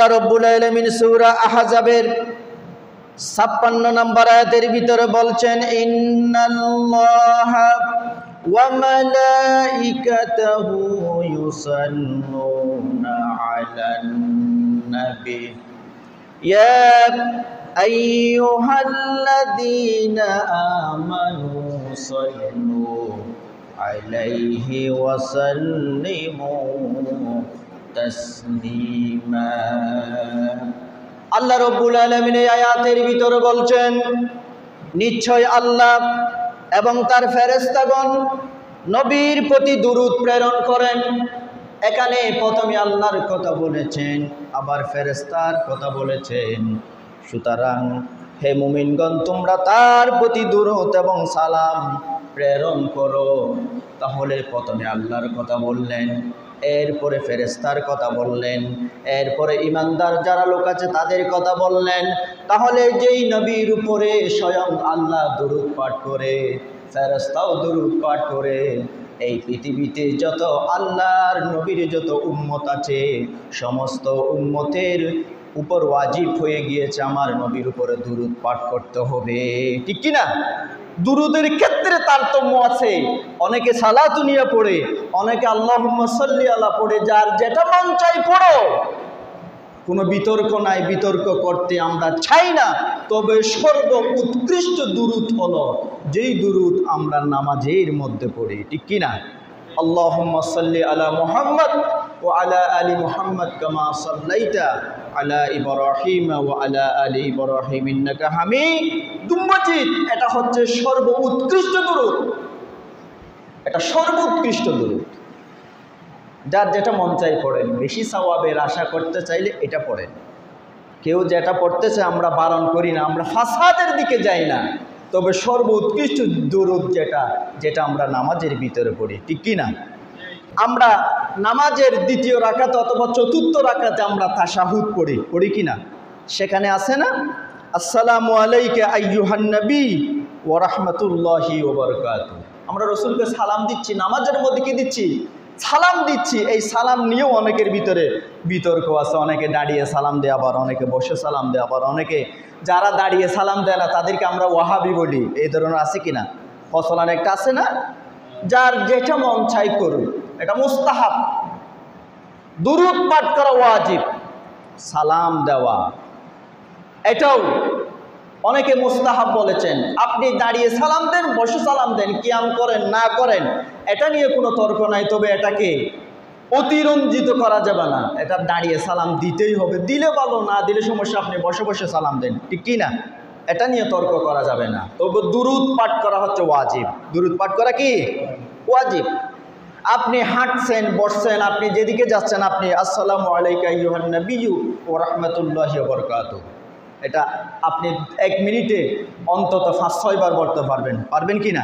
আল্লাহ রাব্বুল আলামিন সূরা আহজাবের 56 নম্বর আয়াতের ভিতরে বলছেন, ইন্নাল্লাহা ওয়া মালাইকাতাহু ইউসাল্লুনা আলান নবী ইয়া আইয়ুহাল্লাযীনা আমানু সাল্লু আলাইহি ওয়া সাল্লিমু তাসলিমা। আল্লাহ রাব্বুল আলামিন এই আয়াতের ভিতরে বলছেন, নিশ্চয় আল্লাহ এবং তার ফেরেশতাগণ নবীর প্রতি দুরূদ প্রেরণ করেন। এখানে প্রথমে আল্লাহর কথা বলেছেন, আবার ফেরেশতার কথা বলেছেন। সুতরাং হে মুমিনগণ, তোমরা তার প্রতি দুরূদ এবং সালাম প্রেরণ করো। তাহলে প্রথমে আল্লাহর কথা বললেন, এরপরে ফেরেশতার কথা বললেন, এরপরে ইমানদার যারা লোক আছে তাদের কথা বললেন। তাহলে যেই নবীর উপরে স্বয়ং আল্লাহ দুরূদ পাঠ করে, ফেরেশতাও দুরূদ পাঠ করে, এই পৃথিবীতে যত আল্লাহর নবীর যত উম্মত আছে সমস্ত উম্মতের উপর ওয়াজিব হয়ে গিয়েছে আমার নবীর উপরে দুরূদ পাঠ করতে হবে, ঠিক কি না? দুরূদের ক্ষেত্রে তারতম্য আছে। অনেকে সালাতু নিয়ে পড়ে, অনেকে আল্লাহুম্মা সাল্লি আলা পড়ে, যার যেটা মন চাই পড়ো, কোনো বিতর্ক নাই, বিতর্ক করতে আমরা চাই না। তবে সর্ব উৎকৃষ্ট দুরূদ হলো যেই দুরূদ আমরা নামাজের মধ্যে পড়ি, ঠিক কি না? আল্লাহুম্মা সাল্লি আলা মুহাম্মদ ওয়া আলা আলি মুহাম্মদ কামা সাল্লাইতা আলা ইব্রাহিম ওয়া আলা আলি ইব্রাহিম ইন্নাকা হামিদুম মাজিদ। এটা হচ্ছে সর্ব উৎকৃষ্ট দুরূদ, এটা সর্বোৎকৃষ্ট দুরূদ। যার যেটা মন চাই পড়েন, বেশি সওয়াবের আশা করতে চাইলে এটা পড়েন। কেউ যেটা পড়তেছে আমরা বারণ করি না, আমরা ফাসাদের দিকে যাই না। তবে সর্বোৎকৃষ্ট দুরূদ যেটা আমরা নামাজের ভিতরে পড়ি, ঠিক কি না? আমরা নামাজের দ্বিতীয় রাকাত অথবা চতুর্থ রাকাতে আমরা তাশাহুদ পড়ি কি না? সেখানে আছে না, আসসালামু আলাইকা আইয়ুহান নবী ওয়া রাহমাতুল্লাহি ওয়া বারাকাতুহু। আমরা রাসূলকে সালাম দিচ্ছি, নামাজের মধ্যে কি দিচ্ছি? সালাম দিচ্ছি। এই সালাম নিয়েও অনেকের ভিতরে বিতর্ক আছে। অনেকে দাঁড়িয়ে সালাম দেয়, আবার অনেকে বসে সালাম দেয়, আবার অনেকে যারা দাঁড়িয়ে সালাম দেয় না তাদেরকে আমরা ওয়াহাবি বলি। এই ধরনের আছে কি না? ফসলান একটা আছে না? যার যেটা মন চাই করুন, এটা মুস্তাহাব। দুরূদ পাঠ করা ওয়াজিব, সালাম দেওয়া এটাও অনেকে মুস্তাহাব বলেছেন। আপনি দাঁড়িয়ে সালাম দেন, বসে সালাম দেন, কিয়াম করেন না করেন এটা নিয়ে কোনো তর্ক নাই। তবে এটাকে অতিরঞ্জিত করা যাবে না, এটা দাঁড়িয়ে সালাম দিতেই হবে। দিলে ভালো, না দিলে সমস্যা, আপনি বসে বসে সালাম দেন, ঠিক কি না? এটা নিয়ে তর্ক করা যাবে না। তবে দুরূদ পাঠ করা হচ্ছে ওয়াজিব। দুরূদ পাঠ করা কি ওয়াজিব। আপনি হাঁটছেন, বসছেন, আপনি যেদিকে যাচ্ছেন, আপনি আসসালামু আলাইকা আইয়ুহান নাবিয়্যু ওয়া রাহমাতুল্লাহি ওয়া বারাকাতুহু, এটা আপনি 1 মিনিটে অন্তত 5-6 বার পড়তে পারবেন কি না?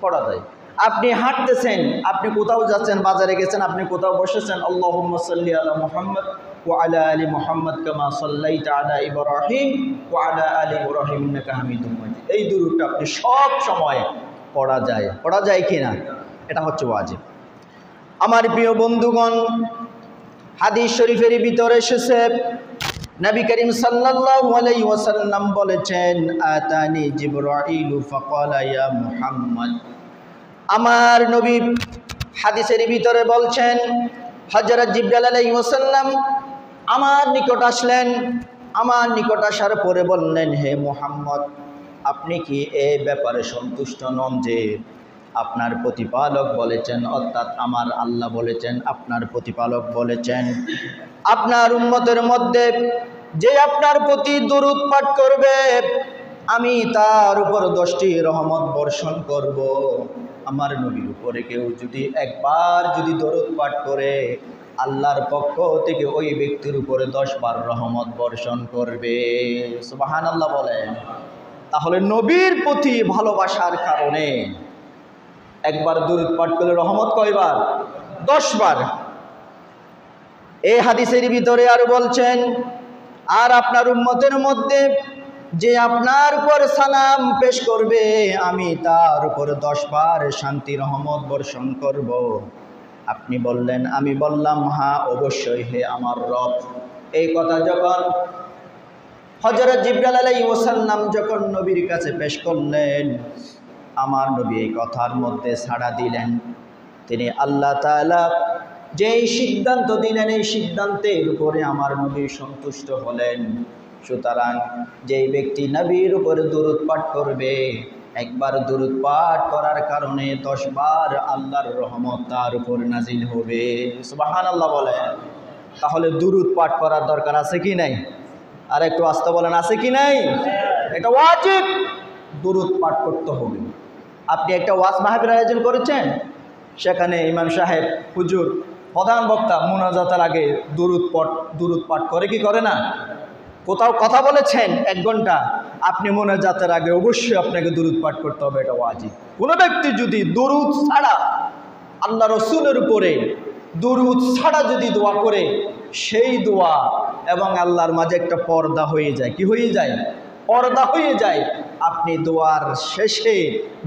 পড়া যায়। আপনি হাঁটতেছেন, আপনি কোথাও যাচ্ছেন, বাজারে গেছেন, আপনি কোথাও বসেছেন, আল্লাহুম্মা সাল্লি আলা মুহাম্মদ ওয়া আলা আলি মুহাম্মদ কামা সাল্লাইতা আলা ইব্রাহিম ওয়া আলা আলি ইব্রাহিম ইন্নাকা হামিদুম মাজিদ। এই দুরূদটা আপনি সব সময় পড়া যায় কি না? এটা হচ্ছে ওয়াজিব। আমার প্রিয় বন্ধুগণ, হাদিস শরীফের ভিতরে এসেছে, নবী করিম সাল্লাল্লাহু আলাইহি ওয়াসাল্লাম বলেছেন, আতানি জিবরাইলু ফাকালা ইয়া মুহাম্মদ। আমার নবী হাদিসের ভিতরে বলছেন, হযরত জিবরাইল আলাইহিস সালাম আমার নিকট আসলেন। আমার নিকট আসার পরে বললেন, হে মুহাম্মদ, আপনি কি এই ব্যাপারে সন্তুষ্ট নন যে আপনার প্রতিপালক বলেছেন, অর্থাৎ আমার আল্লাহ বলেছেন, আপনার প্রতিপালক বলেছেন, আপনার উম্মতের মধ্যে যে আপনার প্রতি দুরূদ পাঠ করবে আমি তার উপর 10টি রহমত বর্ষণ করব। আমার নবীর উপরে কেউ যদি একবার দরুদ পাঠ করে, আল্লাহর পক্ষ থেকে ওই ব্যক্তির উপরে 10 বার রহমত বর্ষণ করবে। সুবহানাল্লাহ বলেন। তাহলে নবীর প্রতি ভালোবাসার কারণে একবার দরুদ পাঠ করলে রহমত কয়বার? 10 বার। এই হাদিসের ভিতরে আর বলছেন, আর আপনার উম্মতের মধ্যে যে আপনার উপর সালাম পেশ করবে আমি তার উপর 10 বার শান্তি রহমত বর্ষণ করব। আপনি বললেন, আমি বললাম, হ্যাঁ অবশ্যই হে আমার রব। এই কথা যখন হযরত জিবরাইল আলাইহিস ওয়াসাল্লাম যখন নবীর কাছে পেশ করলেন, আমার নবী এই কথার মধ্যে সাড়া দিলেন। তিনি আল্লাহ তাআলা যেই সিদ্ধান্ত দিলেন এই সিদ্ধান্তের উপরে আমার নবী সন্তুষ্ট হলেন। সুতরাং যেই ব্যক্তি নবীর উপরে দুরূদ পাঠ করবে, একবার দুরূদ পাঠ করার কারণে 10 বার আল্লাহর রহমত তার উপর নাজিল হবে। সুবহানাল্লাহ বলেন। তাহলে দুরূদ পাঠ করার দরকার আছে কি নাই? আর একটু আস্তে বলেন, আছে কি নাই? এটা ওয়াজিব, দুরূদ পাঠ করতে হবে। আপনি একটা ওয়াজ মাহফিল আয়োজন করেছেন, সেখানে ইমাম সাহেব হুজুর প্রধান বক্তা মুনাজাতের আগে দুরূদ পাঠ করে কি করে না? কোথাও কথা বলেছেন 1 ঘন্টা, আপনি মুনাজাতের আগে অবশ্যই আপনাকে দুরূদ পাঠ করতে হবে, এটা ওয়াজিব। কোনো ব্যক্তি যদি দুরূদ ছাড়া আল্লাহ রসুলের উপরে দুরূদ ছাড়া যদি দোয়া করে, সেই দোয়া এবং আল্লাহর মাঝে একটা পর্দা হয়ে যায়। কি হয়ে যায়? পর্দা হয়ে যায়। আপনি দোয়ার শেষে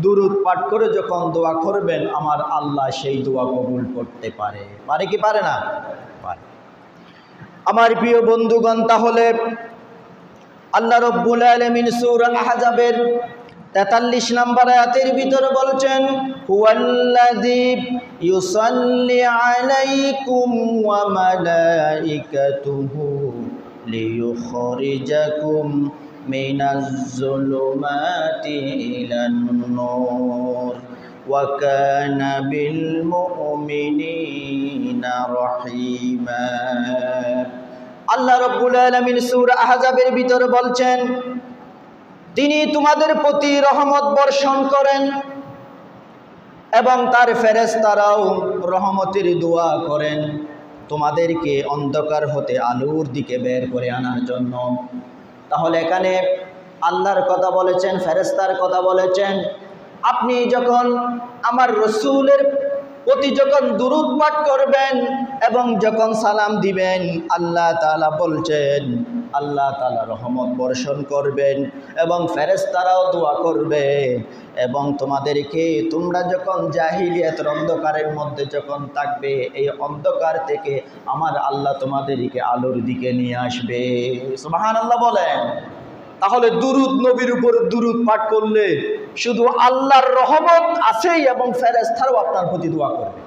দুরূদ পাঠ করে যখন দোয়া করবেন, আমার আল্লাহ সেই দোয়া কবুল করতে পারে। পারে কি পারে না? পারে। আমার প্রিয় বন্ধুগণ, তাহলে আল্লাহ রাব্বুল আলামিন সূরা আহজাবের 43 নম্বর আয়াতের ভিতরে বলছেন, হুয়াল্লাযী ইউসাল্লি আলাইকুম ওয়া মালাইকাতুহু লিইখরিজাকুম মিনাজ যুলুমাতি ইলান নূর ওয়া কানা বিল মুমিনিনা রহিমা। আল্লাহ রাব্বুল আলামিন সূরা আহজাবের ভিতরে বলছেন, তিনি তোমাদের প্রতি রহমত বর্ষণ করেন এবং তার ফেরেশতারাও রহমতের দোয়া করেন তোমাদেরকে অন্ধকার হতে আলোর দিকে বের করে আনার জন্য। তাহলে এখানে আল্লাহর কথা বলেছেন, ফেরেশতার কথা বলেছেন। আপনি যখন আমার রসুলের প্রতি যখন দুরূদ পাঠ করবেন এবং যখন সালাম দিবেন, আল্লাহ তাআলা বলছেন আল্লাহ তাআলা রহমত বর্ষণ করবেন এবং ফেরেশতারাও দোয়া করবে এবং তোমাদেরকে, তোমরা যখন জাহিলিয়াতের অন্ধকারের মধ্যে যখন থাকবে, এই অন্ধকার থেকে আমার আল্লাহ তোমাদেরকে আলোর দিকে নিয়ে আসবে। সুবহানাল্লাহ বলেন। তাহলে দুরূদ, নবীর উপর দুরূদ পাঠ করলে শুধু আল্লাহর রহমত আছেই এবং ফেরেশতারাও আপনার প্রতি দোয়া করবে।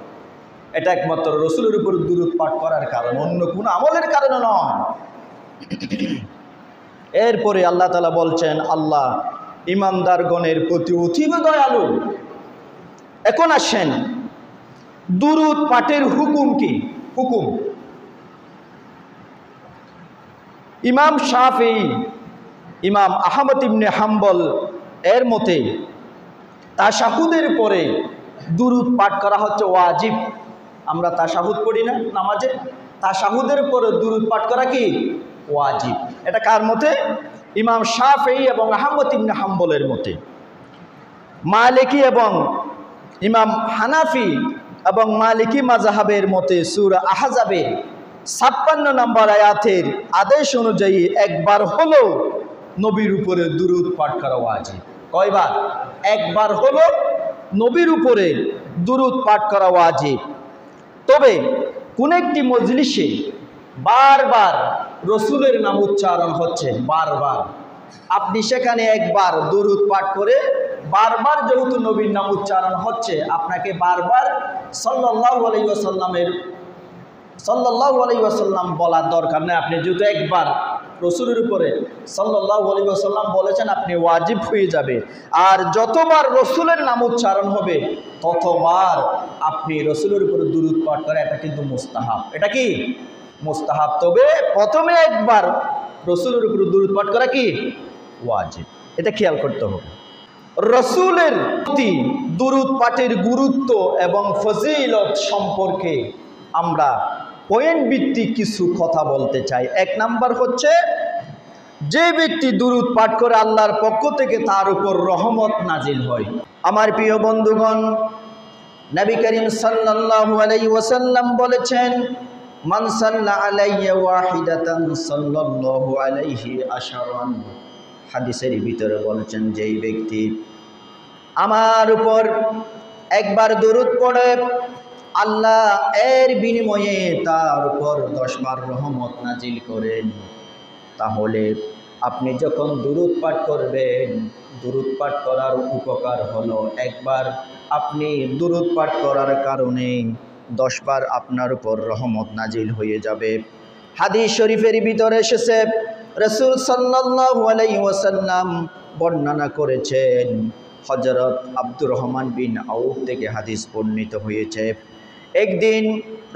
এটা একমাত্র রসুলের উপর দুরূদ পাঠ করার কারণ, অন্য কোনো আমলের কারণে নয়। এরপরে আল্লাহ তাআলা বলছেন, আল্লাহ ইমানদারগণের প্রতি অতীব দয়ালু। এখন আসেন দুরূদ পাঠের হুকুম কি? হুকুম, ইমাম শাফিঈ, ইমাম আহমদ ইবনে হাম্বল এর মতে তাশাহুদের পরে দুরূদ পাঠ করা হচ্ছে ওয়াজিব। আমরা তাশাহুদ পড়ি না নামাজে, তাশাহুদের পরে দুরূদ পাঠ করা কি? ওয়াজিব। এটা কার মতে? ইমাম শাফিঈ এবং আহমদ ইবনে হাম্বলের মতে। মালিকি এবং ইমাম হানাফি এবং মালিকি মাযহাবের মতে সূরা আহজাবে 56 নম্বর আয়াতের আদেশ অনুযায়ী একবার হলো নবীর উপরে দুরূদ পাঠ করা ওয়াজিব। কয়বার? একবার হলো নবীর উপরে দুরূদ পাঠ করা ওয়াজিব। তবে কোন একটি মজলিসে বারবার রসুলের নাম উচ্চারণ হচ্ছে, বারবার, আপনি সেখানে একবার দুরূদ পাঠ করে বারবার যেহেতু নবীর নাম উচ্চারণ হচ্ছে, আপনাকে বারবার সাল্লাল্লাহু আলাইহি ওয়াসাল্লাম বলার দরকার নেই। আপনি যেহেতু একবার রসুলের উপরে সাল্লাল্লাহু আলাইহি ওয়াসাল্লাম বলেছেন, আপনি ওয়াজিব হয়ে যাবে। আর যতবার রসুলের নাম উচ্চারণ হবে ততবার আপনি রসুলের উপরে দুরূদ পাঠ করে, এটা কিন্তু মুস্তাহাব। এটা কি? মুস্তাহাব। তবে প্রথমে একবার রসুলের উপরে দুরূদ পাঠ করা কি? ওয়াজিব। এটা খেয়াল করতে হবে। রসুলের প্রতি দুরূদ পাঠের গুরুত্ব এবং ফজিলত সম্পর্কে আমরা পয়েন্ট ভিত্তিক কিছু কথা বলতে চাই। 1 নাম্বার হচ্ছে, যে ব্যক্তি দুরূদ পাঠ করে আল্লাহর পক্ষ থেকে তার উপর রহমত নাজিল হয়। আমার প্রিয় বন্ধুগণ, নবী করিম সাল্লাল্লাহু আলাইহি ওয়াসাল্লাম বলেছেন, মান সাল্লা আলাইয়া ওয়াহিদাতান সাল্লাল্লাহু আলাইহি আশারান। হাদিসের ভিতরে বলেছেন, যেই ব্যক্তি আমার উপর একবার দুরূদ পড়ে আল্লাহ এর বিনিময়ে তার উপর 10 বার রহমত নাজিল করেন। তাহলে আপনি যখন দুরূদ পাঠ করবেন, দুরূদ পাঠ করার উপকার হলো একবার আপনি দুরূদ পাঠ করার কারণে 10 বার আপনার উপর রহমত নাজিল হয়ে যাবে। হাদিস শরীফের ভিতরে এসেছে, রাসূল সাল্লাল্লাহু আলাইহি ওয়াসাল্লাম বর্ণনা করেছেন, হযরত আব্দুর রহমান বিন আউফ থেকে হাদিস বর্ণিত হয়েছে। একদিন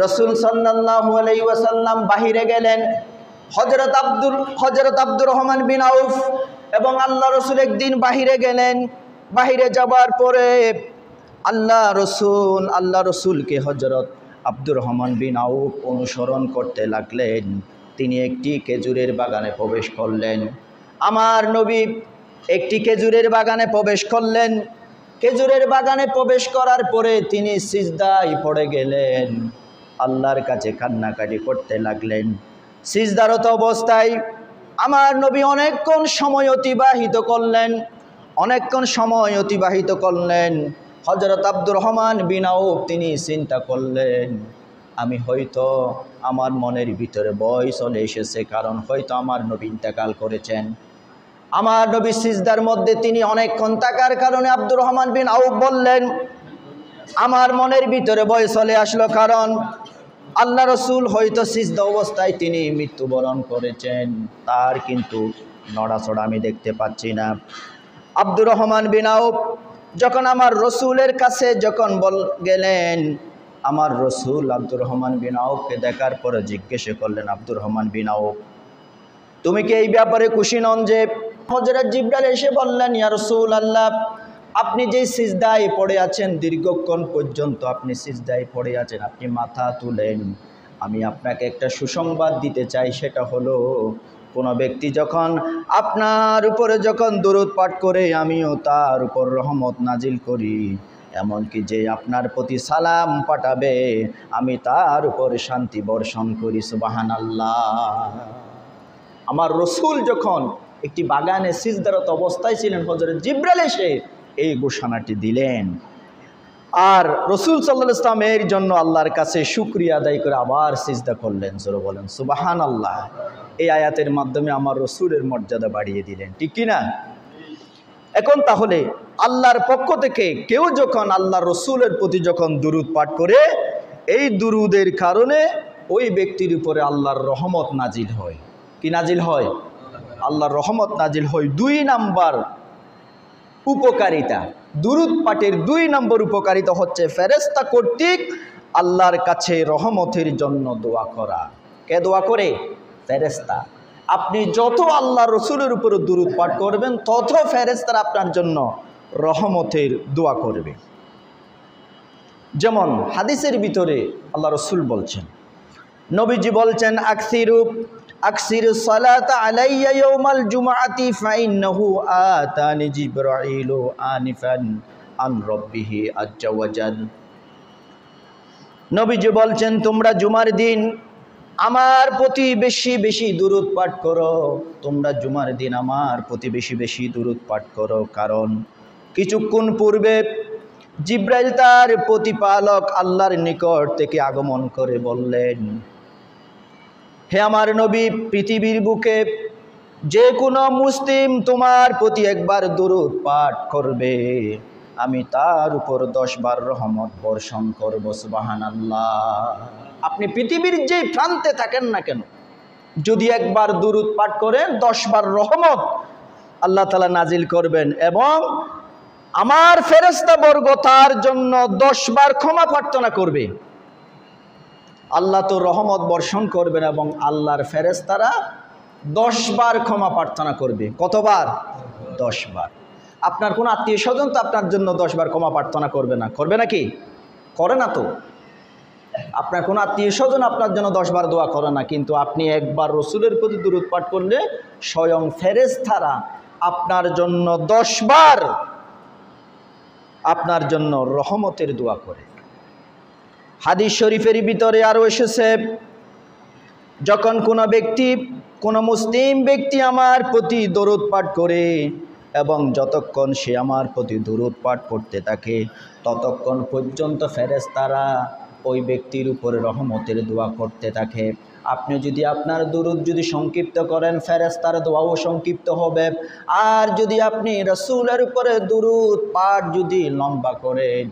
রাসূল সাল্লাল্লাহু আলাইহি ওয়াসাল্লাম বাহিরে গেলেন। হযরত আব্দুর রহমান বিন আউফ এবং আল্লাহ রসুল একদিন বাহিরে গেলেন। বাহিরে যাবার পরে আল্লাহ রসুলকে হযরত আব্দুর রহমান বিন আউফ অনুসরণ করতে লাগলেন। তিনি একটি খেজুরের বাগানে প্রবেশ করলেন। আমার নবী একটি খেজুরের বাগানে প্রবেশ করলেন। খেজুরের বাগানে প্রবেশ করার পরে তিনি সিজদায় পড়ে গেলেন, আল্লাহর কাছে কান্নাকাটি করতে লাগলেন। সিজদারত অবস্থায় আমার নবী অনেকক্ষণ সময় অতিবাহিত করলেন। হযরত আব্দুর রহমান বিন আউফ তিনি চিন্তা করলেন, আমি হয়তো আমার মনের ভিতরে ভয় চলে এসেছে, কারণ হয়তো আমার নবী ইন্তেকাল করেছেন। আমার নবী সিজদার মধ্যে তিনি অনেকক্ষণ থাকার কারণে আব্দুর রহমান বিন আউফ বললেন, আমার মনের ভিতরে ভয় চলে আসলো, কারণ আল্লাহ রসুল হয়তো সিজদা অবস্থায় তিনি মৃত্যুবরণ করেছেন, তার কিন্তু নড়াচড়া আমি দেখতে পাচ্ছি না। আব্দুর রহমান বিন আউফ যখন আমার রসুলের কাছে গেলেন, আমার রসুল আব্দুর রহমান বিন আউফকে দেখার পরে জিজ্ঞেস করলেন, আব্দুর রহমান বিন আউফ, তুমি কি এই ব্যাপারে খুশি নন যে হযরত জিবরাইল এসে বললেন, ইয়া রাসূলুল্লাহ, আপনি যে সিজদায় পড়ে আছেন, দীর্ঘক্ষণ পর্যন্ত আপনি সিজদায় পড়ে আছেন, আপনি মাথা তুলেন, আমি আপনাকে একটা সুসংবাদ দিতে চাই, সেটা হলো কোনো ব্যক্তি যখন আপনার উপরে দরুদ পাঠ করে, আমিও তার উপর রহমত নাজিল করি, এমনকি যে আপনার প্রতি সালাম পাঠাবে, আমি তার উপর শান্তি বর্ষণ করি। সুবহানাল্লাহ। আমার রসুল যখন একটি বাগানে সিজদারত অবস্থায় ছিলেন, হযরত জিবরাইল এসে এই ঘোষণাটি দিলেন। আর রসুল সাল্লাল্লাহু আলাইহি ওয়াসাল্লাম এর জন্য আল্লাহর কাছে শুকরিয়া আদায় করে আবার সিজদা করলেন। জোরে বলেন সুবহানাল্লাহ। এই আয়াতের মাধ্যমে আমার রসুলের মর্যাদা বাড়িয়ে দিলেন, ঠিক কি না? এখন তাহলে আল্লাহর পক্ষ থেকে কেউ যখন আল্লাহ রসুলের প্রতি দুরূদ পাঠ করে, এই দুরূদের কারণে ওই ব্যক্তির উপরে আল্লাহর রহমত নাজিল হয়। কি নাজিল হয়? আল্লাহর রহমত নাজিল হয়। 2 নাম্বার উপকারিতা, দুরূদ পাঠের 2 নম্বর উপকারিতা হচ্ছে ফেরেশতা কর্তৃক আল্লাহর কাছে রহমতের জন্য দোয়া করা। কে দোয়া করে? ফেরেশতা। আপনি যত আল্লাহ রসুলের উপরে দুরূদ পাঠ করবেন, তত ফেরেশতারা আপনার জন্য রহমতের দোয়া করবে। যেমন হাদিসের ভিতরে আল্লাহ রসুল বলছেন, নবীজি বলছেন, আকসিরু সালাতা আলাইয়া ইয়াউমাল জুমআতি ফাইন্নাহু আতানি জিবরাইলু আনিফান আন রাব্বিহি আজ্জা ওয়াজাল। নবীজি বলছেন, তোমরা জুমার দিন আমার প্রতি বেশি বেশি দুরূদ পাঠ করো, তোমরা জুমার দিন আমার প্রতি বেশি বেশি দুরূদ পাঠ করো, কারণ কিছুক্ষণ পূর্বে জিবরাইল তার প্রতিপালক আল্লাহর নিকট থেকে আগমন করে বললেন, হে আমার নবী, পৃথিবীর বুকে যে কোনো মুসলিম তোমার প্রতি একবার দুরূদ পাঠ করবে, আমি তার উপর 10 বার রহমত বর্ষণ করব। সুবহানাল্লাহ। আপনি পৃথিবীর যে প্রান্তে থাকেন না কেন, যদি একবার দুরূদ পাঠ করেন, 10 বার রহমত আল্লাহ তাআলা নাজিল করবেন, এবং আমার ফেরেশতা বর্গ তার জন্য 10 বার ক্ষমা প্রার্থনা করবে। আল্লাহ তো রহমত বর্ষণ করবেন এবং আল্লাহর ফেরেশতারা 10 বার ক্ষমা প্রার্থনা করবে। কতবার? 10 বার। আপনার কোনো আত্মীয় স্বজন তো আপনার জন্য 10 বার ক্ষমা প্রার্থনা করবে না, করবে নাকি? করে না তো। আপনার কোনো আত্মীয় স্বজন আপনার জন্য 10 বার দোয়া করে না, কিন্তু আপনি একবার রসুলের প্রতি দুরূদ পাঠ করলে স্বয়ং ফেরেশতারা আপনার জন্য 10 বার আপনার জন্য রহমতের দোয়া করে। হাদিস শরীফের ভিতরে আরও এসেছে, যখন কোনো মুসলিম ব্যক্তি আমার প্রতি দরুদ পাঠ করে, এবং যতক্ষণ সে আমার প্রতি দরুদ পাঠ করতে থাকে, ততক্ষণ পর্যন্ত ফেরেশতারা ওই ব্যক্তির উপরে রহমতের দোয়া করতে থাকে। আপনি যদি আপনার দুরূদ যদি সংক্ষিপ্ত করেন, ফেরেশতার দোয়াও সংক্ষিপ্ত হবে। আর যদি আপনি রাসূলের উপরে দুরূদ পাঠ যদি লম্বা করেন,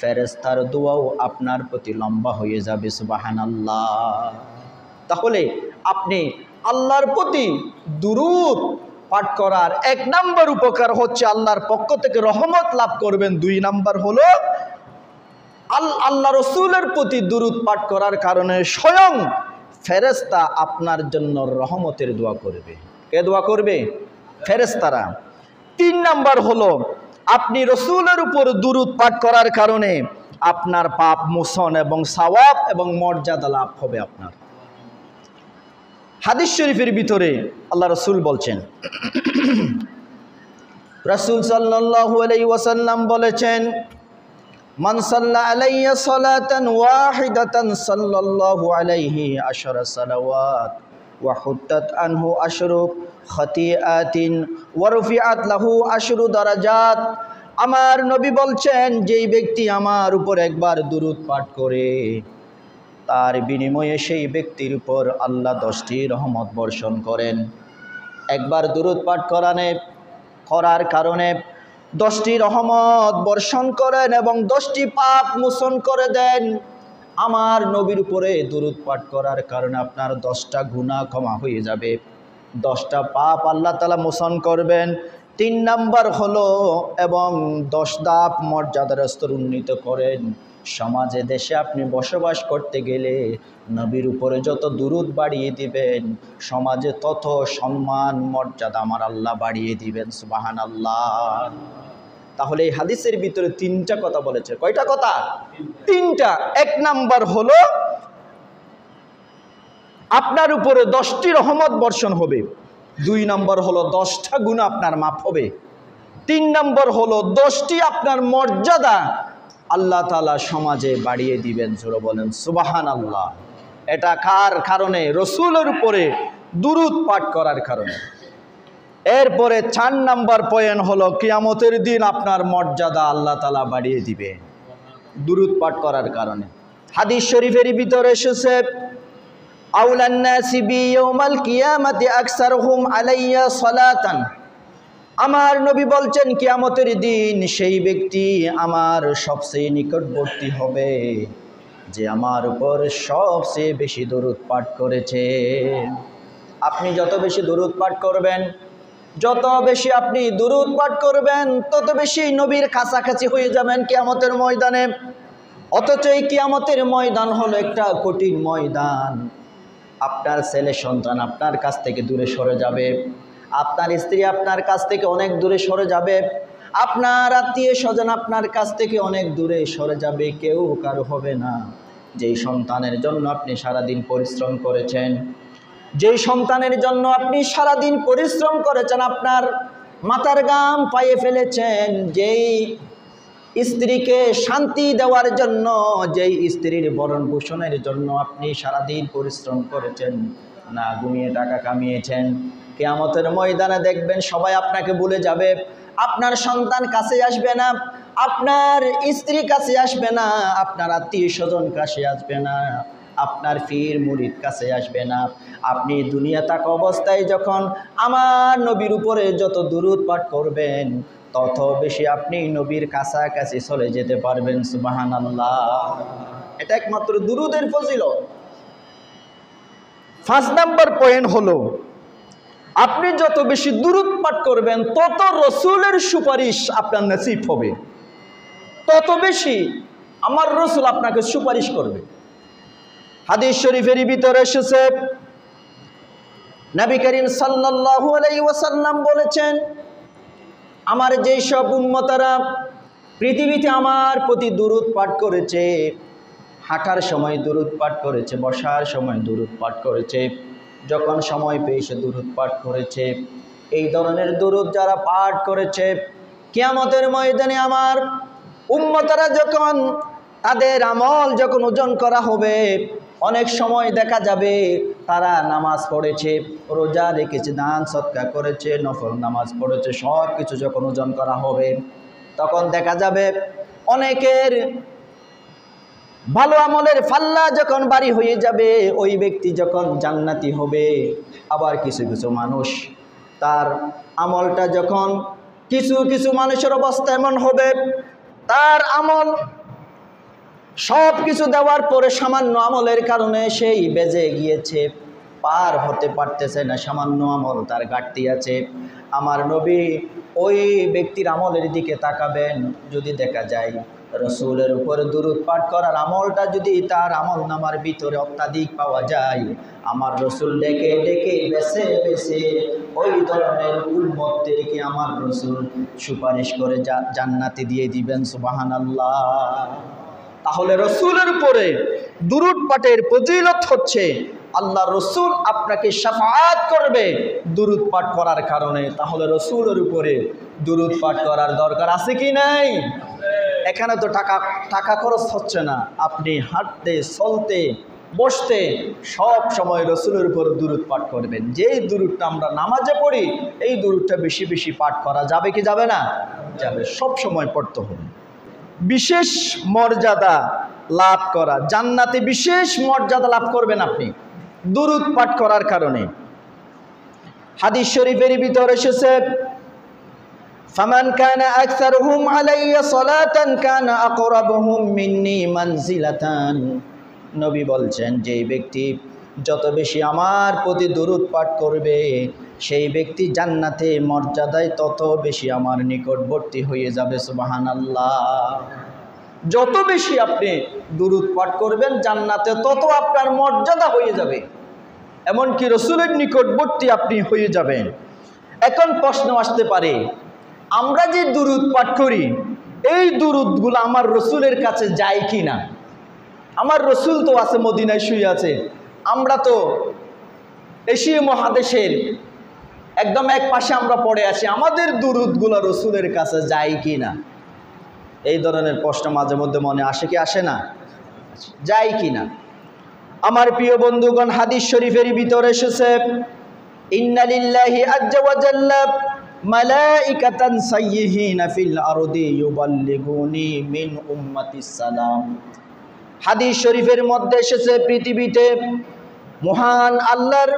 ফেরেশতার দোয়াও আপনার প্রতি লম্বা হয়ে যাবে। সুবহানাল্লাহ। তাহলে আপনি আল্লাহর প্রতি দুরূদ পাঠ করার 1 নাম্বার উপকার হচ্ছে আল্লাহর পক্ষ থেকে রহমত লাভ করবেন। 2 নাম্বার হলো আল্লাহ রসুলের প্রতি দুরূদ পাঠ করার কারণে স্বয়ং ফেরেশতা আপনার জন্য রহমতের দোয়া করবে। কে দোয়া করবে? ফেরেশতারা। 3 নাম্বার হলো আপনি রসুলের উপর দুরূদ পাঠ করার কারণে আপনার পাপ মোচন এবং সওয়াব এবং মর্যাদা লাভ হবে আপনার। হাদিস শরীফের ভিতরে আল্লাহ রসুল বলছেন, রাসূল সাল্লাল্লাহু আলাইহি ওয়াসাল্লাম বলেছেন, মান সাল্লা আলাইয়া সালাতান ওয়াহিদাতান সাল্লাল্লাহু আলাইহি আশরা সালাওয়াত ওয়া হুত্তাত আনহু আশরু খাতিআতিন ওয়া রুফিআত লাহু আশরু দারাজাত। আমার নবী বলছেন, যেই ব্যক্তি আমার উপর একবার দুরূদ পাঠ করে, তার বিনিময়ে সেই ব্যক্তির উপর আল্লাহ 10টি রহমত বর্ষণ করেন। একবার দুরূদ পাঠ করার কারণে 10টি রহমত বর্ষণ করেন এবং 10টি পাপ মোচন করে দেন। আমার নবীর উপরে দুরূদ পাঠ করার কারণে আপনার 10টা গুনাহ ক্ষমা হয়ে যাবে, 10টা পাপ আল্লাহ তাআলা মোচন করবেন। 3 নাম্বার হলো এবং 10 ধাপ মর্যাদার স্তর উন্নীত করেন। সমাজে দেশে আপনি বসবাস করতে গেলে নবীর উপরে যত দুরূদ বাড়িয়ে দিবেন, সমাজে তত সম্মান মর্যাদা আমার আল্লাহ বাড়িয়ে দিবেন। সুবহানাল্লাহ। তাহলে এই হাদিসের ভিতরে 3টা কথা বলেছে। কয়টা কথা? 3টা। 1 নাম্বার হলো আপনার উপরে 10টি রহমত বর্ষণ হবে। 2 নাম্বার হলো 10টা গুনাহ আপনার মাফ হবে। 3 নাম্বার হলো 10টি আপনার মর্যাদা আল্লাহ তাআলা সমাজে বাড়িয়ে দিবেন। জোরে বলেন সুবহানাল্লাহ। এটা কার কারণে? রসুলের উপরে দুরূদ পাঠ করার কারণে। এরপরে 4 নাম্বার পয়েন্ট হলো কিয়ামতের দিন আপনার মর্যাদা আল্লাহ তাআলা বাড়িয়ে দিবে দুরূদ পাঠ করার কারণে। হাদিস শরীফের ভিতরে এসেছে, আউলান নাসি বি ইয়াউমাল কিয়ামাতি আকসারুহুম আলাইয়া সালাতান। আমার নবী বলছেন, কিয়ামতের দিন সেই ব্যক্তি আমার সবচেয়ে নিকটবর্তী হবে যে আমার উপর সবচেয়ে বেশি দরুদ পাঠ করেছে। আপনি যত বেশি দরুদ পাঠ করবেন, যত বেশি আপনি দরুদ পাঠ করবেন, তত বেশি নবীর কাছাকাছি হয়ে যাবেন কিয়ামতের ময়দানে। অথচ এই কিয়ামতের ময়দান হলো একটা কঠিন ময়দান। আপনার ছেলে সন্তান আপনার কাছ থেকে দূরে সরে যাবে, আপনার স্ত্রী আপনার কাছ থেকে অনেক দূরে সরে যাবে, আপনার আত্মীয় স্বজন আপনার কাছ থেকে অনেক দূরে সরে যাবে, কেউ কারো হবে না। যেই সন্তানের জন্য আপনি সারাদিন পরিশ্রম করেছেন, যেই সন্তানের জন্য আপনি সারাদিন পরিশ্রম করেছেন, আপনার মাথার ঘাম পায়ে ফেলেছেন, যেই স্ত্রীকে শান্তি দেওয়ার জন্য, যেই স্ত্রীর ভরণ পোষণের জন্য আপনি সারাদিন পরিশ্রম করেছেন, না ঘুমিয়ে টাকা কামিয়েছেন, কিয়ামতের ময়দানে দেখবেন সবাই আপনাকে ভুলে যাবে। আপনার সন্তান কাছে আসবে না, আপনার স্ত্রী কাছে আসবে না, আপনার আত্মীয় স্বজন কাছে আসবে না, আপনার পীর মুরিদ কাছে আসবে না। আপনি দুনিয়া থাকা অবস্থায় যখন আমার নবীর উপরে যত দুরূদ পাঠ করবেন, তত বেশি আপনি নবীর কাছাকাছি চলে যেতে পারবেন। সুবহানাল্লাহ। এটা একমাত্র দুরূদের ফজিলত। 5 নাম্বার পয়েন্ট হলো, আপনি যত বেশি দুরূদ পাঠ করবেন, তত রসুলের সুপারিশ আপনার নসিব হবে, তত বেশি আমার রসুল আপনাকে সুপারিশ করবে। হাদিস শরীফের ভিতরে এসেছে, নবী করিম সাল্লাল্লাহু আলাইহি ওয়াসাল্লাম বলেছেন, আমার যেই সব উম্মতরা পৃথিবীতে আমার প্রতি দুরূদ পাঠ করেছে, হাঁটার সময় দুরূদ পাঠ করেছে, বসার সময় দুরূদ পাঠ করেছে, যখন সময় পেয়েছে দুরূদ পাঠ করেছে, এই ধরনের দুরূদ যারা পাঠ করেছে, কিয়ামতের ময়দানে আমার উম্মতরা যখন তাদের আমল যখন ওজন করা হবে, অনেক সময় দেখা যাবে তারা নামাজ পড়েছে, রোজা রেখেছে, দান সদকা করেছে, নফল নামাজ পড়েছে, সব কিছু যখন ওজন করা হবে, তখন দেখা যাবে অনেকের ভালো আমলের ফাল্লা যখন ভারী হয়ে যাবে, ওই ব্যক্তি যখন জান্নাতি হবে। আবার কিছু কিছু মানুষ তার আমলটা যখন কিছু কিছু মানুষের অবস্থা এমন হবে, তার আমল সব কিছু দেওয়ার পরে সামান্য আমলের কারণে সেই বেজে গিয়েছে, পার হতে পারতেছে না, সামান্য আমল তার ঘাটতি আছে। আমার নবী ওই ব্যক্তির আমলের দিকে তাকাবেন, যদি দেখা যায় রসুলের উপরে দুরূদ পাঠ করার আমলটা যদি তার আমল নামার ভিতরে অত্যাধিক পাওয়া যায়, আমার রসুল ডেকে ডেকে বেছে বেছে ওই ধরনের উম্মতদেরকে আমার রসুল সুপারিশ করে জান্নাতে দিয়ে দিবেন। সুবহানাল্লাহ। তাহলে রসুলের উপরে দুরূদ পাঠের ফজিলত হচ্ছে আল্লাহ রসুল আপনাকে শাফাআত করবে দুরূদ পাঠ করার কারণে। তাহলে রসুলের উপরে দুরূদ পাঠ করার দরকার আছে কি নাই? এখানে তো টাকা খরচ হচ্ছে না, আপনি হাঁটতে চলতে বসতে সব সময় রসুলের উপর দুরূদ পাঠ করবেন। যেই দুরূদটা আমরা নামাজে পড়ি, এই দুরূদটা বেশি বেশি পাঠ করা যাবে কি যাবে না? যাবে, সব সময় পড়তে হবে। বিশেষ মর্যাদা লাভ করা, জান্নাতে বিশেষ মর্যাদা লাভ করবেন আপনি দুরূদ পাঠ করার কারণে। হাদিস শরীফের ভিতরে এসেছে, ফামান কানা আকসারুহুম আলাইয়া সালাতান কানা আকরাবুহুম মিন্নি মানজিলাতান। নবী বলছেন, যেই ব্যক্তি যত বেশি আমার প্রতি দুরূদ পাঠ করবে, সেই ব্যক্তি জান্নাতে মর্যাদায় তত বেশি আমার নিকটবর্তী হয়ে যাবে। সুবহানাল্লাহ। যত বেশি আপনি দুরূদ পাঠ করবেন, জান্নাতে তত আপনার মর্যাদা হয়ে যাবে, এমনকি রসুলের নিকটবর্তী আপনি হয়ে যাবেন। এখন প্রশ্ন আসতে পারে, আমরা যে দুরূদ পাঠ করি, এই দুরূদগুলো আমার রসুলের কাছে যায় কি না? আমার রসুল তো আছে মদিনায় শুয়ে আছে, আমরা তো এশিয়া মহাদেশের একদম এক পাশে আমরা পড়ে আছি, আমাদের দুরূদগুলো রসুলের কাছে যায় কি না? এই ধরনের প্রশ্ন মাঝে মধ্যে মনে আসে কি আসে না? যায় কি না? আমার প্রিয় বন্ধুগণ, হাদিস শরীফের ভিতরে এসেছে, ইন্না লিল্লাহি আজ্জা ওয়া জাল্লা মালাইকাতান সাইয়্যিহিনা ফিল আরদি ইউবাল্লিগুনি মিন উম্মাতিস সালাম। হাদিস শরীফের মধ্যে এসেছে, পৃথিবীতে মহান আল্লাহর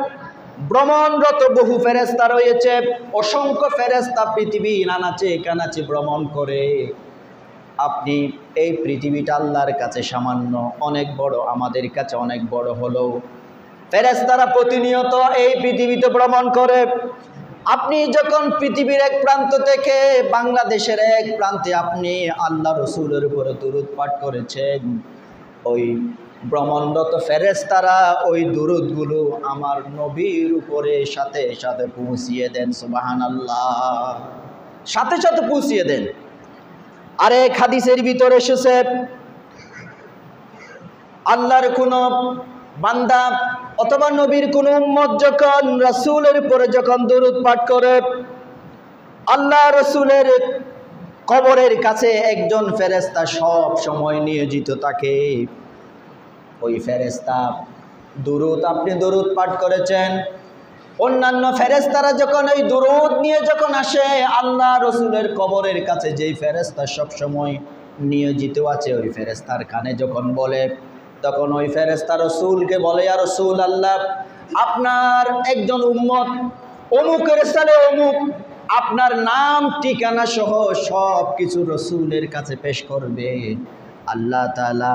ভ্রমণরত বহু ফেরেশতা রয়েছে, অসংখ্য ফেরেশতা পৃথিবীর আনাচে কানাচে ভ্রমণ করে। আপনি এই পৃথিবীটা আল্লাহর কাছে সামান্য, অনেক বড়, আমাদের কাছে অনেক বড় হলেও ফেরেশতারা প্রতিনিয়ত এই পৃথিবীতে ভ্রমণ করে। আপনি যখন পৃথিবীর এক প্রান্ত থেকে বাংলাদেশের এক প্রান্তে আপনি আল্লাহ রসুলের উপরে দুরূদ পাঠ করেছেন, ওই ভ্রমণরত ফেরেশতারা ওই দুরূদগুলো আমার নবীর উপরে সাথে সাথে পৌঁছিয়ে দেন। সুবহানাল্লাহ। সাথে সাথে পৌঁছিয়ে দেন। আরেক হাদিসের ভিতরে এসেছে, আল্লাহর কোন বান্দা অথবা নবীর কোন উম্মত যখন রাসূলের উপরে যখন দুরূদ পাঠ করে, আল্লাহ রসুলের কবরের কাছে একজন ফেরেশতা সব সময় নিয়োজিত থাকে। ওই ফেরেশতা দুরূদ, আপনি দুরূদ পাঠ করেছেন, অন্যান্য ফেরেশতারা যখন ওই দুরূদ নিয়ে যখন আসে আল্লাহ রসুলের কবরের কাছে, যেই ফেরেশতা সব সময় নিয়োজিত আছে, ওই ফেরেশতার কানে যখন বলে, তখন ওই ফেরেশতা রসুলকে বলে, ইয়া রাসূলুল্লাহ, আপনার একজন উম্মত অমুকের সালে অমুক, আপনার নাম ঠিকানা সহ সব কিছু রসুলের কাছে পেশ করবে। আল্লাহ তাআলা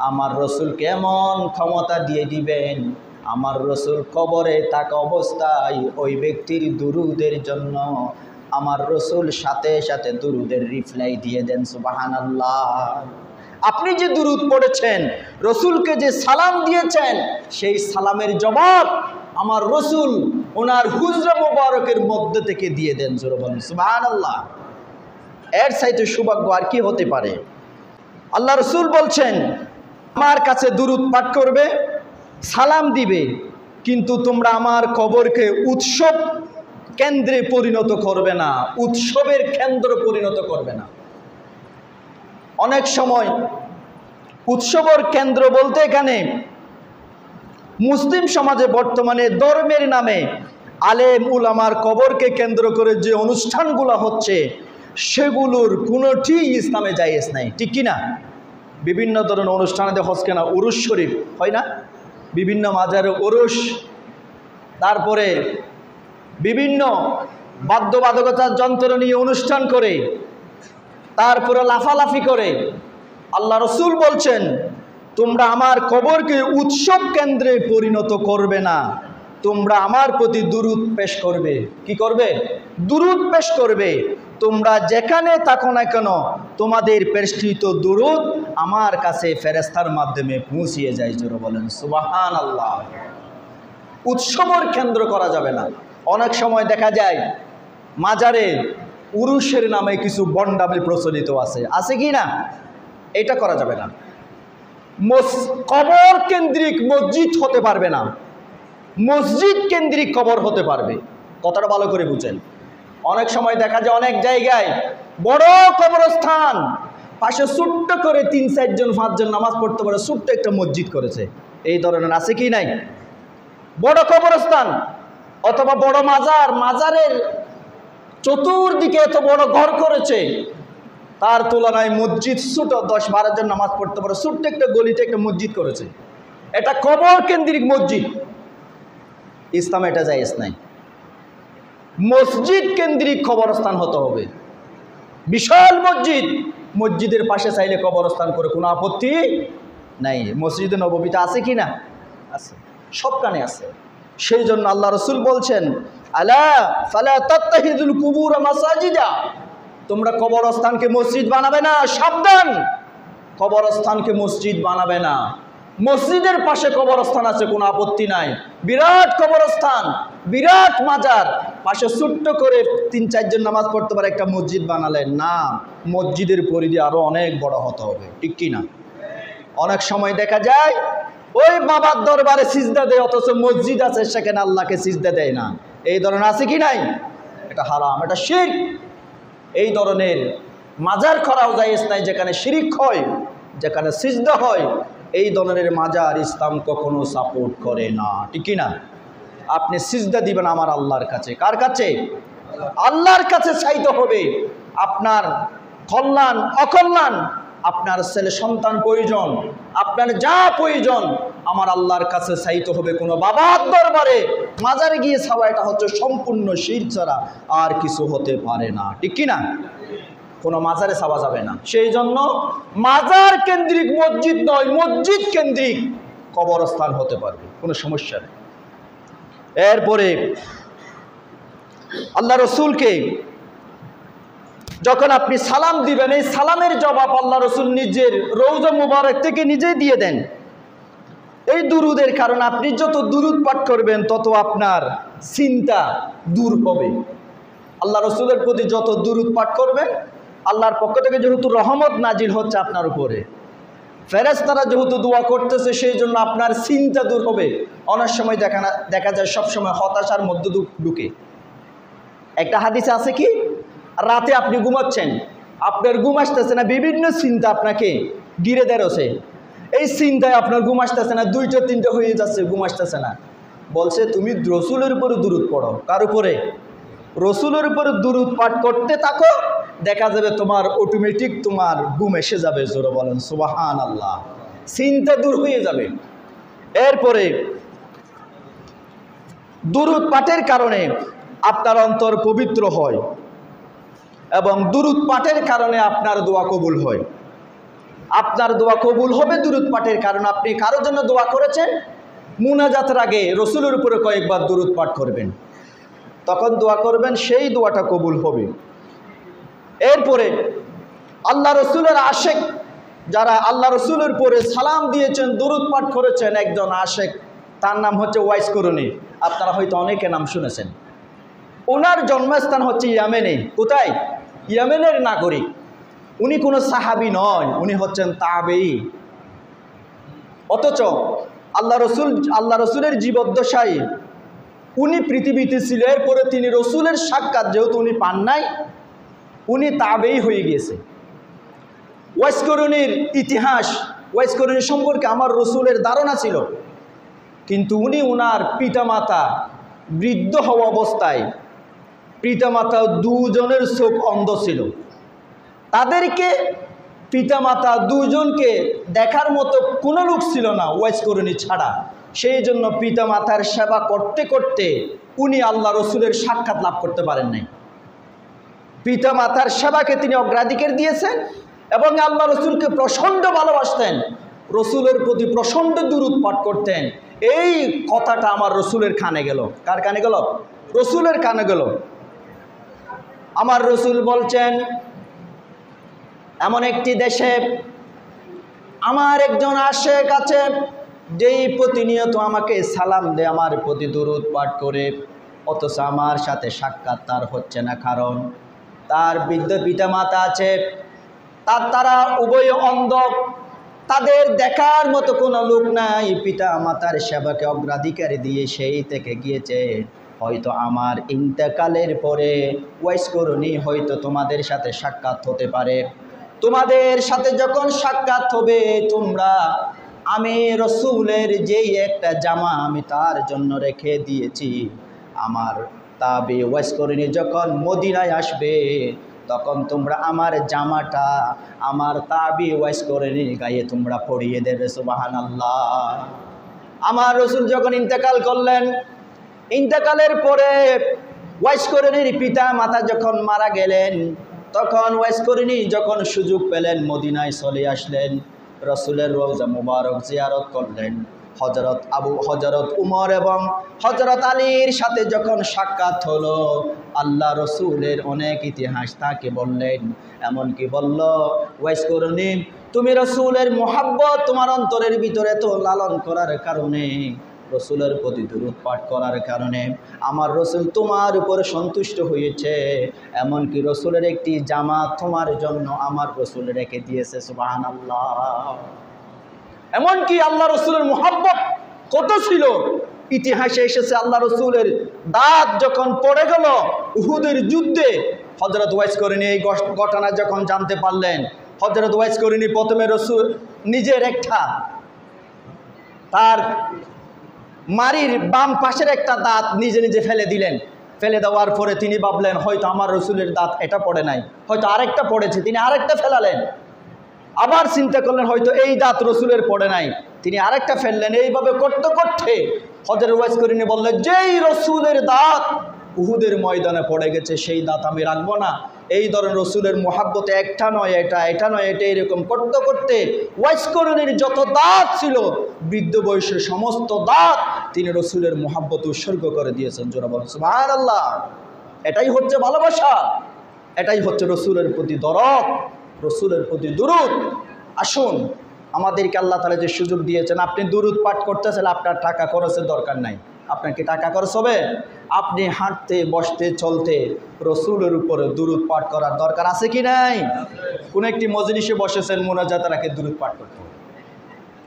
আমার রসুলকে এমন ক্ষমতা দিয়ে দিবেন, আমার রসুল কবরে থাকা অবস্থায় ওই ব্যক্তির দুরূদের জন্য আমার রসুল সাথে সাথে দুরূদের রিপ্লাই দিয়ে দেন। সুবহানাল্লাহ। আপনি যে দুরূদ পড়েছেন, রসুলকে যে সালাম দিয়েছেন, সেই সালামের জবাব আমার রসুল ওনার হুজরা মুবারকের মধ্যে থেকে দিয়ে দেন। জোরে বলেন সুবহানাল্লাহ। এর চাইতে সৌভাগ্য আর কি হতে পারে? আল্লাহ রসুল বলছেন, আমার কাছে দুরূদ পাঠ করবে, সালাম দিবে, কিন্তু তোমরা আমার কবরকে উৎসব কেন্দ্রে পরিণত করবে না, উৎসবের কেন্দ্র পরিণত করবে না। অনেক সময় উৎসবের কেন্দ্র বলতে এখানে মুসলিম সমাজে বর্তমানে ধর্মের নামে আলেম উলামার কবরকে কেন্দ্র করে যে অনুষ্ঠানগুলো হচ্ছে, সেগুলোর কোনোটি ইসলামে জায়েজ নাই, ঠিক কিনা? বিভিন্ন ধরনের অনুষ্ঠানে হজ কেনা, উরুস শরীফ হয় না, বিভিন্ন মাজারে উরুস, তারপরে বিভিন্ন বাদ্যবাদকতার যন্ত্র নিয়ে অনুষ্ঠান করে, তারপরে লাফালাফি করে। আল্লাহ রসুল বলছেন, তোমরা আমার কবরকে উৎসব কেন্দ্রে পরিণত করবে না, তোমরা আমার প্রতি দুরূদ পেশ করবে। কি করবে? দুরূদ পেশ করবে। তোমরা যেখানে থাকো না কেন, তোমাদের পেশকৃত দুরূদ আমার কাছে ফেরেশতার মাধ্যমে পৌঁছিয়ে যায়। জোরে বলেন সুবহানাল্লাহ। উৎসবের কেন্দ্র করা যাবে না। অনেক সময় দেখা যায় মাজারে উরুসের নামে কিছু বন্ডামি প্রচলিত আছে কি না? এটা করা যাবে না। কবর কেন্দ্রিক মসজিদ হতে পারবে না, মসজিদ কেন্দ্রিক কবর হতে পারবে। কথাটা ভালো করে বুঝেন। অনেক সময় দেখা যায় অনেক জায়গায় বড় কবরস্থান, পাশে ছোট্ট করে 3-4 জন 5 জন নামাজ পড়তে পারে ছোট্ট একটা মসজিদ করেছে। এই ধরনের আছে কি নাই? বড় কবরস্থান অথবা বড় মাজার, মাজারের চতুর্দিকে এত বড় ঘর করেছে, তার তুলনায় মসজিদ ছোট, 10-12 জন নামাজ পড়তে পারে ছোট্ট একটা গলিতে একটা মসজিদ করেছে। এটা কবর কেন্দ্রিক মসজিদ। ইসলামে এটা জায়েজ নাই। মসজিদ কেন্দ্রিক কবরস্থান হতে হবে। বিশাল মসজিদ, মসজিদের পাশে চাইলে কবরস্থান করে কোনো আপত্তি নাই। মসজিদে নববীতে আছে কি না? আছে, সবখানে আছে। সেই জন্য আল্লাহ রসুল বলছেন, আলা ফালা তাত্তাহিদুল কুবুর মাসাজিদা, তোমরা কবরস্থানকে মসজিদ বানাবে না, সাবধান। কবরস্থানকে মসজিদ বানাবে না। মসজিদের পাশে কবরস্থান আছে, কোনো আপত্তি নাই। বিরাট কবরস্থান, বিরাট মাজার, পাশে ছোট্ট করে 3-4 জন নামাজ পড়তে পারে একটা মসজিদ বানালেন না। মসজিদের পরিধি আরো অনেক বড় হতে হবে, ঠিক কি না? অনেক সময় দেখা যায় ওই বাবার দরবারে সিজদা দেয়, অথচ মসজিদ আছে সেখানে আল্লাহকে সিজদা দেয় না। এই ধরনের আছে কি নাই? এটা হারাম, এটা শিরক। এই ধরনের মাজার করাও জায়েজ নাই, যেখানে শিরক হয়, যেখানে সিজদা হয়। এই ধরনের মাজার ইসলাম কখনো সাপোর্ট করে না, ঠিক কি না? আপনি সিজদা দিবেন আমার আল্লাহর কাছে। কার কাছে? আল্লাহর কাছে চাইতে হবে। আপনার কল্যাণ অকল্যাণ, আপনার ছেলে সন্তান প্রয়োজন, আপনার যা প্রয়োজন আমার আল্লাহর কাছে চাইতে হবে। কোনো বাবার দরবারে মাজারে গিয়ে চাওয়া, এটা হচ্ছে সম্পূর্ণ শিরক ছাড়া আর কিছু হতে পারে না, ঠিক কি না? কোনো মাজারে চাওয়া যাবে না। সেই জন্য মাজার কেন্দ্রিক মসজিদ নয়, মসজিদ কেন্দ্রিক কবরস্থান হতে পারবে, কোনো সমস্যা নেই। এরপরে আল্লাহ রসুলকে যখন আপনি সালাম দিবেন, এই সালামের জবাব আল্লাহ রসুল নিজের রওজা মুবারক থেকে নিজে দিয়ে দেন। এই দুরুদের কারণে আপনি যত দুরুদ পাঠ করবেন তত আপনার চিন্তা দূর হবে। আল্লাহ রসুলের প্রতি যত দুরুদ পাঠ করবেন, আল্লাহর পক্ষ থেকে যেহেতু রহমত নাজিল হচ্ছে আপনার উপরে, ফেরেশতারা যেহেতু দোয়া করতেছে, সেই জন্য আপনার চিন্তা দূর হবে। অনেক সময় দেখা যায় সবসময় হতাশার মধ্যে ঢুকে। একটা হাদিসে আছে কি, রাতে আপনি ঘুমাচ্ছেন, আপনার ঘুম আসতেছে না, বিভিন্ন চিন্তা আপনাকে ঘিরে ধরেছে। এই চিন্তায় আপনার ঘুম আসতেছে না, 2টা-3টা হয়ে যাচ্ছে, ঘুম আসতেছে না। বলছে তুমি রসুলের উপরে দুরুদ পড়ো। কার উপরে? রসুলের উপরে দুরুদ পাঠ করতে থাকো, দেখা যাবে তোমার অটোমেটিক তোমার ঘুম এসে যাবে। জোরে বলেন সুবহানাল্লাহ। চিন্তা দূর হয়ে যাবে। এরপরে দুরুদ পাঠের কারণে আপনার অন্তর পবিত্র হয় এবং দুরুদ পাঠের কারণে আপনার দোয়া কবুল হয়। আপনার দোয়া কবুল হবে দুরুদ পাঠের কারণে। আপনি কারোর জন্য দোয়া করেছেন, মুনাজাতের আগে রসুলের উপরে কয়েকবার দুরুদ পাঠ করবেন, তখন দোয়া করবেন, সেই দোয়াটা কবুল হবে। এরপরে আল্লাহ রসুলের আশেক যারা আল্লাহ রসুলের পরে সালাম দিয়েছেন, দুরুদ পাঠ করেছেন, একজন আশেক, তার নাম হচ্ছে ওয়াইস করণী। আপনারা হয়তো অনেকে নাম শুনেছেন। ওনার জন্মস্থান হচ্ছে ইয়েমেনে। কোথায়? ইয়েমেনের নাগরিক। উনি কোনো সাহাবি নয়, উনি হচ্ছেন তাবেঈ। অথচ আল্লাহ রসুলের জীবদ্দশায় উনি পৃথিবীতে ছিল। এরপরে তিনি রসুলের সাক্ষাৎ যেহেতু উনি পান নাই, উনি তাবেঈ হয়ে গিয়েছে। ওয়াইস করণীর ইতিহাস, ওয়াইস করণী সম্পর্কে আমার রসুলের ধারণা ছিল, কিন্তু উনি ওনার পিতামাতা বৃদ্ধ হওয়া অবস্থায়, পিতামাতা দুজনের চোখ অন্ধ ছিল, তাদেরকে পিতামাতা দুজনকে দেখার মতো কোনো লোক ছিল না ওয়াইস করণী ছাড়া। সেই জন্য পিতামাতার সেবা করতে করতে উনি আল্লাহ রসুলের সাক্ষাৎ লাভ করতে পারেন নাই। পিতামাতার সেবাকে তিনি অগ্রাধিকার দিয়েছেন এবং আল্লাহ রসুলকে প্রচণ্ড ভালোবাসতেন, রসুলের প্রতি প্রচণ্ড দুরূদ পাঠ করতেন। এই কথাটা আমার রসুলের কানে গেল। কার কানে গেল? রসুলের কানে গেল। আমার রসুল বলছেন, এমন একটি দেশে আমার একজন আশেক আছে, যেই প্রতিনিয়ত আমাকে সালাম দেয়, আমার প্রতি দুরূদ পাঠ করে, অথচ আমার সাথে সাক্ষাৎ তার হচ্ছে না। কারণ তার বৃদ্ধ পিতামাতা আছে, তারা উভয় অন্ধ, তাদের দেখার মতো কোনো লোক নাই। পিতা মাতার সেবাকে অগ্রাধিকার দিয়ে সেই থেকে গিয়েছে। হয়তো আমার ইন্তেকালের পরে ওয়াইস করণী হয়তো তোমাদের সাথে সাক্ষাৎ হতে পারে। তোমাদের সাথে যখন সাক্ষাৎ হবে, তোমরা আমি রসুলের যেই একটা জামা আমি তার জন্য রেখে দিয়েছি, আমার তাবে ওয়াইস করণী যখন মদিনায় আসবে, তখন তোমরা আমার জামাটা আমার তাবি ওয়াইস করণী গায়ে তোমরা পরিয়ে দেবে। সুবহানাল্লাহ। আমার রসুল যখন ইন্তেকাল করলেন, ইন্তেকালের পরে ওয়াইস করণীর পিতা মাতা যখন মারা গেলেন, তখন ওয়াইস করণী যখন সুযোগ পেলেন মদিনায় চলে আসলেন, রসুলের রওজা মুবারক জিয়ারত করলেন। হযরত উমর এবং হযরত আলীর সাথে যখন সাক্ষাৎ হলো, আল্লাহ রসুলের অনেক ইতিহাস তাকে বললেন। এমনকি বলল, ওয়াইস করণী তুমি রসুলের মোহাব্বত তোমার অন্তরের ভিতরে তো লালন করার কারণে, রসুলের প্রতি দুরূদ পাঠ করার কারণে আমার রসুল তোমার উপরে সন্তুষ্ট হয়েছে। এমনকি রসুলের একটি জামা তোমার জন্য আমার রসুল রেখে দিয়েছে। সুবহানাল্লাহ। এমনকি আল্লাহ রসুলের মোহাব্বত কত ছিল, ইতিহাসে এসেছে। আল্লাহ রসুলের দাঁত যখন পড়ে গেল উহুদের যুদ্ধে, হযরত ওয়াইস করণী এই ঘটনা যখন জানতে পারলেন, হযরত ওয়াইস করণী প্রথমে রসুল নিজের একটা তার মারির বাম পাশের একটা দাঁত নিজে নিজে ফেলে দিলেন। ফেলে দেওয়ার পরে তিনি ভাবলেন, হয়তো আমার রসুলের দাঁত এটা পড়ে নাই, হয়তো আরেকটা পড়েছে। তিনি আরেকটা ফেলালেন। আবার চিন্তা করলেন, হয়তো এই দাঁত রসুলের পড়ে নাই, তিনি আরেকটা ফেললেন। এইভাবে করতে করতে হযরত ওয়াইস করণী বললেন, যেই রসুলের দাঁত উহুদের ময়দানে পড়ে গেছে, সেই দাঁত আমি রাখবো না। এই ধরনের রসুলের মোহাব্বতে একটা নয় এটা নয় এটা, এরকম করতে করতে ওয়াইস করণীর যত দাঁত ছিল, বৃদ্ধ বয়সের সমস্ত দাঁত তিনি রসুলের মোহাব্বত উৎসর্গ করে দিয়েছেন। জোরা বলেন সুবহানাল্লাহ। এটাই হচ্ছে ভালোবাসা, এটাই হচ্ছে রসুলের প্রতি দরদ, রসুলের প্রতি দুরূদ। আসুন, আমাদেরকে আল্লাহ তাআলা যে সুযোগ দিয়েছেন, আপনি দুরূদ পাঠ করতেছেন, আপনার টাকা খরচের দরকার নাই। আপনার কি টাকা খরচ হবে? আপনি হাঁটতে বসতে চলতে রসুলের উপরে দুরূদ পাঠ করার দরকার আছে কি নাই? কোন একটি মজলিসে বসেছেন, মুনাজাত রাখে দুরূদ পাঠ করতে হবে।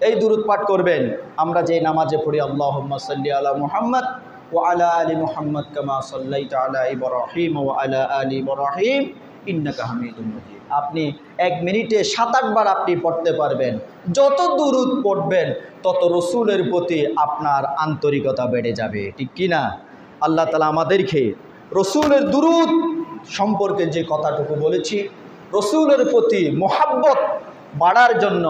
এই দুরূদ পাঠ করবেন। আমরা যে নামাজে পড়ি, আল্লাহুম্মা সাল্লি আলা মুহাম্মদ ওয়া আলা আলি মুহাম্মদ কামা সাল্লাইতা আলা ইব্রাহিম ওয়া আলা আলি ইব্রাহিম ইন্নাকা হামিদুম মাজিদ। আপনি 1 মিনিটে 7-8 বার আপনি পড়তে পারবেন। যত দুরূদ পড়বেন, তত রসুলের প্রতি আপনার আন্তরিকতা বেড়ে যাবে। ঠিক কি না? আল্লাহ তাআলা আমাদেরকে রসুলের দুরূদ সম্পর্কে যে কথাটুকু বলেছি, রসুলের প্রতি মোহাব্বত বাড়ার জন্য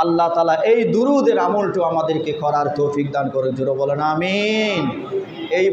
আল্লাহ তাআলা এই দুরূদের আমলটা আমাদেরকে করার তৌফিক দান করে। জোরে বলেন আমিন। এই